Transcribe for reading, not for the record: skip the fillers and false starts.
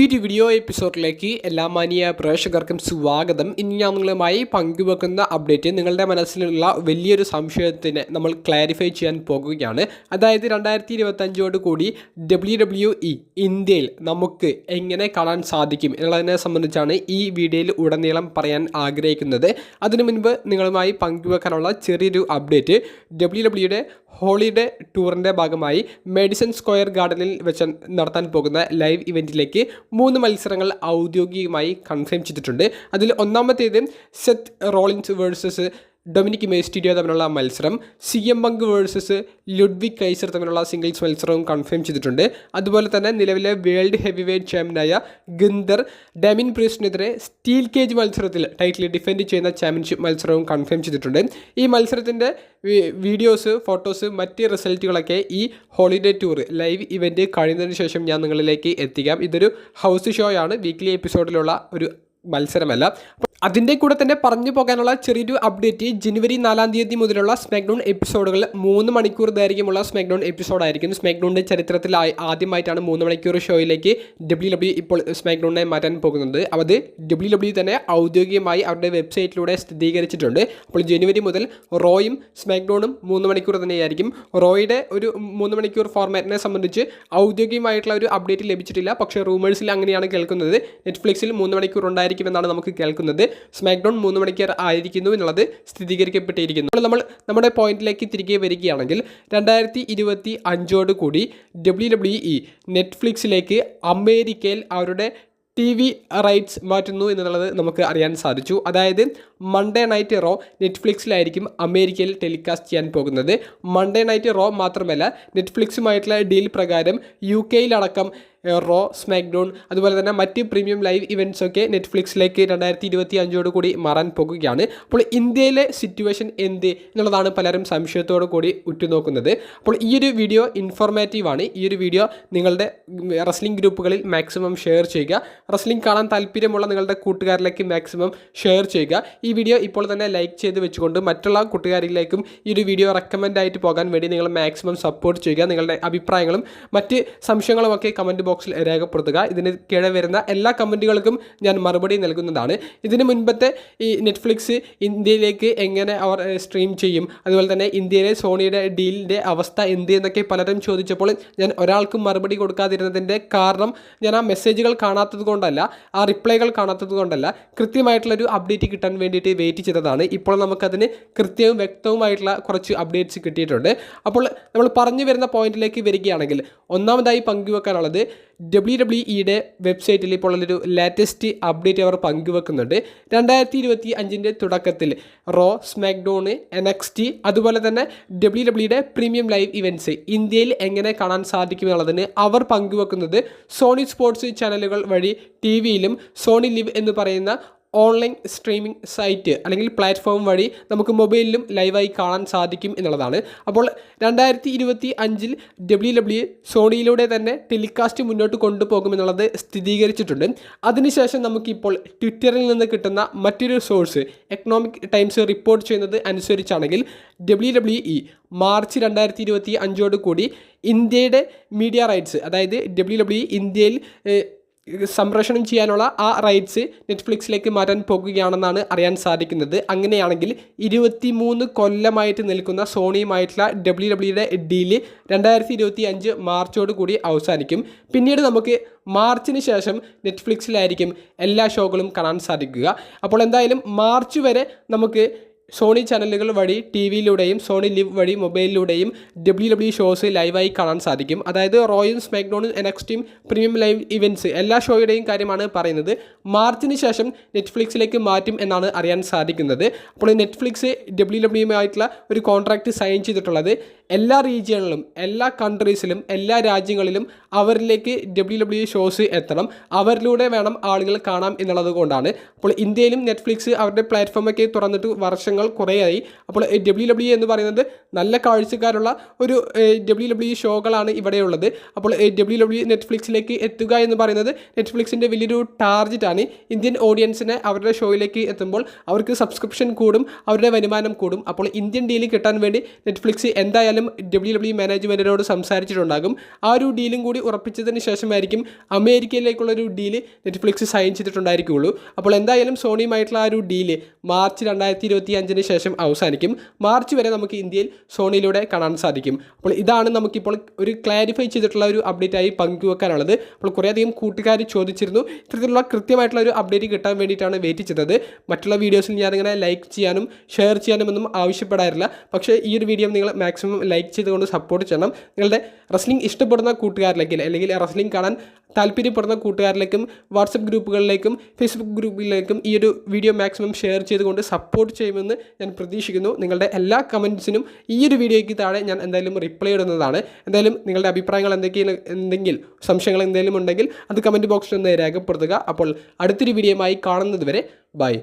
പുതിയൊരു വീഡിയോ എപ്പിസോഡിലേക്ക് എല്ലാ മാന്യ പ്രേക്ഷകർക്കും സ്വാഗതം. ഇനി ഞാൻ നിങ്ങളുമായി പങ്കുവെക്കുന്ന അപ്ഡേറ്റ് നിങ്ങളുടെ മനസ്സിലുള്ള വലിയൊരു സംശയത്തിന് നമ്മൾ ക്ലാരിഫൈ ചെയ്യാൻ പോകുകയാണ്. അതായത് 2025 കൂടി WWE ഇന്ത്യയിൽ നമുക്ക് എങ്ങനെ കാണാൻ സാധിക്കും എന്നുള്ളതിനെ സംബന്ധിച്ചാണ് ഈ വീഡിയോയിൽ ഉടനീളം പറയാൻ ആഗ്രഹിക്കുന്നത്. അതിനു മുൻപ് നിങ്ങളുമായി പങ്കുവെക്കാനുള്ള ചെറിയൊരു അപ്ഡേറ്റ്, WWE ഹോളിഡേ ടൂറിൻ്റെ ഭാഗമായി മേഡിസൺ സ്ക്വയർ ഗാർഡനിൽ വെച്ച് നടത്താൻ പോകുന്ന ലൈവ് ഇവൻറ്റിലേക്ക് 3 മത്സരങ്ങൾ ഔദ്യോഗികമായി കൺഫേം ചെയ്തിട്ടുണ്ട്. അതിൽ ഒന്നാമത്തേത് Seth Rollins versus Dominic Mysterio തമ്മിലുള്ള മത്സരം, CM പങ്ക് വേഴ്സസ് ലുഡ്വിഗ് കൈസർ തമ്മിലുള്ള സിംഗിൾസ് മത്സരവും കൺഫേം ചെയ്തിട്ടുണ്ട്. അതുപോലെ തന്നെ നിലവിലെ വേൾഡ് ഹെവി വെയ്റ്റ് ചാമ്പ്യനായ ഗിന്ദർ ഡാമിൻ പ്രീസ്റ്റിനെതിരെ സ്റ്റീൽ കേജ് മത്സരത്തിൽ ടൈറ്റിൽ ഡിഫെൻഡ് ചെയ്യുന്ന ചാമ്പ്യൻഷിപ്പ് മത്സരവും കൺഫേം ചെയ്തിട്ടുണ്ട്. ഈ മത്സരത്തിൻ്റെ വീഡിയോസ്, ഫോട്ടോസ്, മറ്റ് റിസൾട്ടുകളൊക്കെ ഈ ഹോളിഡേ ടൂർ ലൈവ് ഇവൻറ്റ് കഴിയുന്നതിന് ശേഷം ഞാൻ നിങ്ങളിലേക്ക് എത്തിക്കാം. ഇതൊരു ഹൗസ് ഷോ ആണ്, വീക്ക്ലി എപ്പിസോഡിലുള്ള ഒരു മത്സരമല്ല. അതിൻ്റെ കൂടെ തന്നെ പറഞ്ഞു പോകാനുള്ള ചെറിയൊരു അപ്ഡേറ്റ്, ജനുവരി 4 തീയതി മുതലുള്ള സ്മാക്ഡൗൺ എപ്പിസോഡുകൾ 3 മണിക്കൂർ ദൈർഘ്യമുള്ള സ്മാക്ഡൗൺ എപ്പിസോഡായിരിക്കും. സ്മാക്ഡൗണിൻ്റെ ചരിത്രത്തിൽ ആദ്യമായിട്ടാണ് 3 മണിക്കൂർ ഷോയിലേക്ക് WWE ഇപ്പോൾ സ്മാക്ഡൗണിനെ മാറ്റാൻ പോകുന്നത്. അത് WWE തന്നെ ഔദ്യോഗികമായി അവരുടെ വെബ്സൈറ്റിലൂടെ സ്ഥിരീകരിച്ചിട്ടുണ്ട്. അപ്പോൾ ജനുവരി മുതൽ റോയും സ്മാക്ഡൗണും 3 മണിക്കൂർ തന്നെയായിരിക്കും. റോയുടെ ഒരു 3 മണിക്കൂർ ഫോർമാറ്റിനെ സംബന്ധിച്ച് ഔദ്യോഗികമായിട്ടുള്ള ഒരു അപ്ഡേറ്റ് ലഭിച്ചിട്ടില്ല. പക്ഷേ റൂമേഴ്സിൽ അങ്ങനെയാണ് കേൾക്കുന്നത്. നെറ്റ്ഫ്ലിക്സിൽ 3 മണിക്കൂർ ഉണ്ടായിരിക്കുമെന്നാണ് നമുക്ക് കേൾക്കുന്നത്. സ്മാക്ഡൗൺ 3 മണിക്കൂർ ആയിരിക്കുന്നു എന്നുള്ളത് സ്ഥിരീകരിക്കപ്പെട്ടിരിക്കുന്നു. നമ്മൾ നമ്മുടെ പോയിന്റിലേക്ക് തിരികെ വരികയാണെങ്കിൽ 2025 കൂടി WWE നെറ്റ്ഫ്ലിക്സിലേക്ക് അമേരിക്കയിൽ അവരുടെ TV റൈറ്റ്സ് മാറ്റുന്നു എന്നുള്ളത് നമുക്ക് അറിയാൻ സാധിച്ചു. അതായത് മൺഡേ നൈറ്റ് റോ നെറ്റ്ഫ്ലിക്സിലായിരിക്കും അമേരിക്കയിൽ ടെലികാസ്റ്റ് ചെയ്യാൻ പോകുന്നത്. മൺഡേ നൈറ്റ് റോ മാത്രമല്ല, നെറ്റ്ഫ്ലിക്സുമായിട്ടുള്ള ഡീൽ പ്രകാരം UK യിലടക്കം റോ, സ്മാക്ഡൗൺ, അതുപോലെ തന്നെ മറ്റ് പ്രീമിയം ലൈവ് ഇവൻറ്റ്സ് ഒക്കെ നെറ്റ്ഫ്ലിക്സിലേക്ക് 2025 കൂടി മാറാൻ പോകുകയാണ്. അപ്പോൾ ഇന്ത്യയിലെ സിറ്റുവേഷൻ എന്ത് എന്നുള്ളതാണ് പലരും സംശയത്തോടു കൂടി ഉറ്റുനോക്കുന്നത്. അപ്പോൾ ഈ ഒരു വീഡിയോ ഇൻഫോർമേറ്റീവാണ്. ഈ ഒരു വീഡിയോ നിങ്ങളുടെ റെസ്ലിംഗ് ഗ്രൂപ്പുകളിൽ മാക്സിമം ഷെയർ ചെയ്യുക. റെസ്ലിംഗ് കാണാൻ താല്പര്യമുള്ള നിങ്ങളുടെ കൂട്ടുകാരിലേക്ക് മാക്സിമം ഷെയർ ചെയ്യുക. ഈ വീഡിയോ ഇപ്പോൾ തന്നെ ലൈക്ക് ചെയ്ത് വെച്ചുകൊണ്ട് മറ്റുള്ള കൂട്ടുകാരിലേക്കും ഈ ഒരു വീഡിയോ റെക്കമെൻഡ് ആയിട്ട് പോകാൻ വേണ്ടി നിങ്ങൾ മാക്സിമം സപ്പോർട്ട് ചെയ്യുക. നിങ്ങളുടെ അഭിപ്രായങ്ങളും മറ്റ് സംശയങ്ങളും ഒക്കെ കമൻറ്റ് ബോക്സിൽ രേഖപ്പെടുത്തുക. ഇതിന് കീഴെ വരുന്ന എല്ലാ കമൻറ്റുകൾക്കും ഞാൻ മറുപടി നൽകുന്നതാണ്. ഇതിന് മുൻപത്തെ ഈ നെറ്റ്ഫ്ലിക്സ് ഇന്ത്യയിലേക്ക് എങ്ങനെ അവർ സ്ട്രീം ചെയ്യും, അതുപോലെ തന്നെ ഇന്ത്യയിലെ സോണിയുടെ ഡീലിൻ്റെ അവസ്ഥ എന്ത് എന്നൊക്കെ പലരും ചോദിച്ചപ്പോൾ ഞാൻ ഒരാൾക്കും മറുപടി കൊടുക്കാതിരുന്നതിൻ്റെ കാരണം ഞാൻ ആ മെസ്സേജുകൾ കാണാത്തത് കൊണ്ടല്ല, ആ റിപ്ലൈകൾ കാണാത്തത് കൊണ്ടല്ല, കൃത്യമായിട്ടുള്ളൊരു അപ്ഡേറ്റ് കിട്ടാൻ വേണ്ടിയിട്ട് വെയിറ്റ് ചെയ്തതാണ്. ഇപ്പോൾ നമുക്കതിന് കൃത്യവും വ്യക്തവുമായിട്ടുള്ള കുറച്ച് അപ്ഡേറ്റ്സ് കിട്ടിയിട്ടുണ്ട്. അപ്പോൾ നമ്മൾ പറഞ്ഞു വരുന്ന പോയിന്റിലേക്ക് വരികയാണെങ്കിൽ, ഒന്നാമതായി പങ്കുവെക്കാനുള്ളത് WWEയുടെ വെബ്സൈറ്റിൽ ഇപ്പോൾ ഉള്ളൊരു ലേറ്റസ്റ്റ് അപ്ഡേറ്റ് അവർ പങ്കുവെക്കുന്നുണ്ട്. 2025 തുടക്കത്തിൽ റോ, സ്മാക്ഡൗൺ, NXT, അതുപോലെ തന്നെ WWEയുടെ പ്രീമിയം ലൈവ് ഇവൻറ്റ്സ് ഇന്ത്യയിൽ എങ്ങനെ കാണാൻ സാധിക്കുമെന്നുള്ളതിന് അവർ പങ്കുവെക്കുന്നത് സോണി സ്പോർട്സ് ചാനലുകൾ വഴി TVയിലും സോണി ലിവ് എന്ന് പറയുന്ന ഓൺലൈൻ സ്ട്രീമിംഗ് സൈറ്റ് അല്ലെങ്കിൽ പ്ലാറ്റ്ഫോം വഴി നമുക്ക് മൊബൈലിലും ലൈവായി കാണാൻ സാധിക്കും എന്നുള്ളതാണ്. അപ്പോൾ 2025 WWE സോണിയിലൂടെ തന്നെ ടെലികാസ്റ്റ് മുന്നോട്ട് കൊണ്ടുപോകുമെന്നുള്ളത് സ്ഥിരീകരിച്ചിട്ടുണ്ട്. അതിനുശേഷം നമുക്കിപ്പോൾ ട്വിറ്ററിൽ നിന്ന് കിട്ടുന്ന മറ്റൊരു സോഴ്സ് എക്കണോമിക് ടൈംസ് റിപ്പോർട്ട് ചെയ്യുന്നത് അനുസരിച്ചാണെങ്കിൽ WWE മാർച്ച് 2025 കൂടി ഇന്ത്യയുടെ മീഡിയ റൈറ്റ്സ്, അതായത് WWE ഇന്ത്യയിൽ സംപ്രേഷണം ചെയ്യാനുള്ള ആ റൈറ്റ്സ് നെറ്റ്ഫ്ലിക്സിലേക്ക് മാറ്റാൻ പോകുകയാണെന്നാണ് അറിയാൻ സാധിക്കുന്നത്. അങ്ങനെയാണെങ്കിൽ 23 കൊല്ലമായിട്ട് നിൽക്കുന്ന സോണിയുമായിട്ടുള്ള WWEയുടെ ഡീല് 2025 മാർച്ചോട് കൂടി അവസാനിക്കും. പിന്നീട് നമുക്ക് മാർച്ചിന് ശേഷം നെറ്റ്ഫ്ലിക്സിലായിരിക്കും എല്ലാ ഷോകളും കാണാൻ സാധിക്കുക. അപ്പോൾ എന്തായാലും മാർച്ച് വരെ നമുക്ക് സോണി ചാനലുകൾ വഴി TVയിലൂടെയും സോണി ലിവ് വഴി മൊബൈലിലൂടെയും WWE ഷോസ് ലൈവായി കാണാൻ സാധിക്കും. അതായത് റോയും, സ്മാക്ഡൗണും, NXTയും പ്രീമിയം ലൈവ് ഇവൻറ്റ്സ് എല്ലാ ഷോയുടെയും കാര്യമാണ് പറയുന്നത്. മാർച്ചിന് ശേഷം നെറ്റ്ഫ്ലിക്സിലേക്ക് മാറ്റും എന്നാണ് അറിയാൻ സാധിക്കുന്നത്. അപ്പോൾ നെറ്റ്ഫ്ലിക്സ് WWEയുമായിട്ടുള്ള ഒരു കോൺട്രാക്റ്റ് സൈൻ ചെയ്തിട്ടുള്ളത് എല്ലാ റീജിയണിലും, എല്ലാ കൺട്രീസിലും, എല്ലാ രാജ്യങ്ങളിലും അവരിലേക്ക് WWE ഷോസ് എത്തണം, അവരിലൂടെ വേണം ആളുകൾ കാണാം എന്നുള്ളത് കൊണ്ടാണ്. അപ്പോൾ ഇന്ത്യയിലും നെറ്റ്ഫ്ലിക്സ് അവരുടെ പ്ലാറ്റ്ഫോമൊക്കെ തുറന്നിട്ട് വർഷങ്ങൾ കുറേയായി. അപ്പോൾ WWE എന്ന് പറയുന്നത് നല്ല കാഴ്ചക്കാരുള്ള ഒരു WWE ഷോകളാണ് ഇവിടെയുള്ളത്. അപ്പോൾ WWE നെറ്റ്ഫ്ലിക്സിലേക്ക് എത്തുക എന്ന് പറയുന്നത് നെറ്റ്ഫ്ലിക്സിൻ്റെ വലിയൊരു ടാർഗറ്റാണ്. ഇന്ത്യൻ ഓഡിയൻസിനെ അവരുടെ ഷോയിലേക്ക് എത്തുമ്പോൾ അവർക്ക് സബ്സ്ക്രിപ്ഷൻ കൂടും, അവരുടെ വരുമാനം കൂടും. അപ്പോൾ ഇന്ത്യൻ ഡീൽ കിട്ടാൻ വേണ്ടി നെറ്റ്ഫ്ലിക്സ് എന്തായാലും എന്തായാലും WWE മാനേജ്മെൻറ്റിനോട് സംസാരിച്ചിട്ടുണ്ടാകും. ആ ഒരു ഡീലും കൂടി ഉറപ്പിച്ചതിന് ശേഷമായിരിക്കും അമേരിക്കയിലേക്കുള്ളൊരു ഡീല് നെറ്റ്ഫ്ലിക്സ് സൈൻ ചെയ്തിട്ടുണ്ടായിരിക്കുകയുള്ളൂ. അപ്പോൾ എന്തായാലും സോണിയുമായിട്ടുള്ള ആ ഒരു ഡീല് മാർച്ച് 2025 ശേഷം അവസാനിക്കും. മാർച്ച് വരെ നമുക്ക് ഇന്ത്യയിൽ സോണിയിലൂടെ കാണാൻ സാധിക്കും. അപ്പോൾ ഇതാണ് നമുക്കിപ്പോൾ ഒരു ക്ലാരിഫൈ ചെയ്തിട്ടുള്ള ഒരു അപ്ഡേറ്റ് ആയി പങ്കുവെക്കാനുള്ളത്. അപ്പോൾ കുറേയധികം കൂട്ടുകാർ ചോദിച്ചിരുന്നു. ഇത്തരത്തിലുള്ള കൃത്യമായിട്ടുള്ള ഒരു അപ്ഡേറ്റ് കിട്ടാൻ വേണ്ടിയിട്ടാണ് വെയിറ്റ് ചെയ്തത്. മറ്റുള്ള വീഡിയോസിൽ ഞാനിങ്ങനെ ലൈക്ക് ചെയ്യാനും ഷെയർ ചെയ്യാനുമൊന്നും ആവശ്യപ്പെടാറില്ല. പക്ഷേ ഈ ഒരു വീഡിയോ നിങ്ങൾ മാക്സിമം ലൈക്ക് ചെയ്തുകൊണ്ട് സപ്പോർട്ട് ചെയ്യണം. നിങ്ങളുടെ റെസ്ലിംഗ് ഇഷ്ടപ്പെടുന്ന കൂട്ടുകാരിലേക്ക് അല്ലെങ്കിൽ റെസ്ലിംഗ് കാണാൻ താല്പര്യപ്പെടുന്ന കൂട്ടുകാരിലേക്കും വാട്സപ്പ് ഗ്രൂപ്പുകളിലേക്കും ഫേസ്ബുക്ക് ഗ്രൂപ്പുകളിലേക്കും ഈ ഒരു വീഡിയോ മാക്സിമം ഷെയർ ചെയ്തുകൊണ്ട് സപ്പോർട്ട് ചെയ്യുമെന്ന് ഞാൻ പ്രതീക്ഷിക്കുന്നു. നിങ്ങളുടെ എല്ലാ കമൻറ്റ്സിനും ഈ ഒരു വീഡിയോയ്ക്ക് താഴെ ഞാൻ എന്തായാലും റിപ്ലൈ ഇടുന്നതാണ്. എന്തായാലും നിങ്ങളുടെ അഭിപ്രായങ്ങൾ എന്തെങ്കിലും സംശയങ്ങൾ എന്തെങ്കിലും ഉണ്ടെങ്കിൽ അത് കമൻറ്റ് ബോക്സിൽ ഒന്ന് രേഖപ്പെടുത്തുക. അപ്പോൾ അടുത്തൊരു വീഡിയോയുമായി കാണുന്നത് വരെ ബൈ.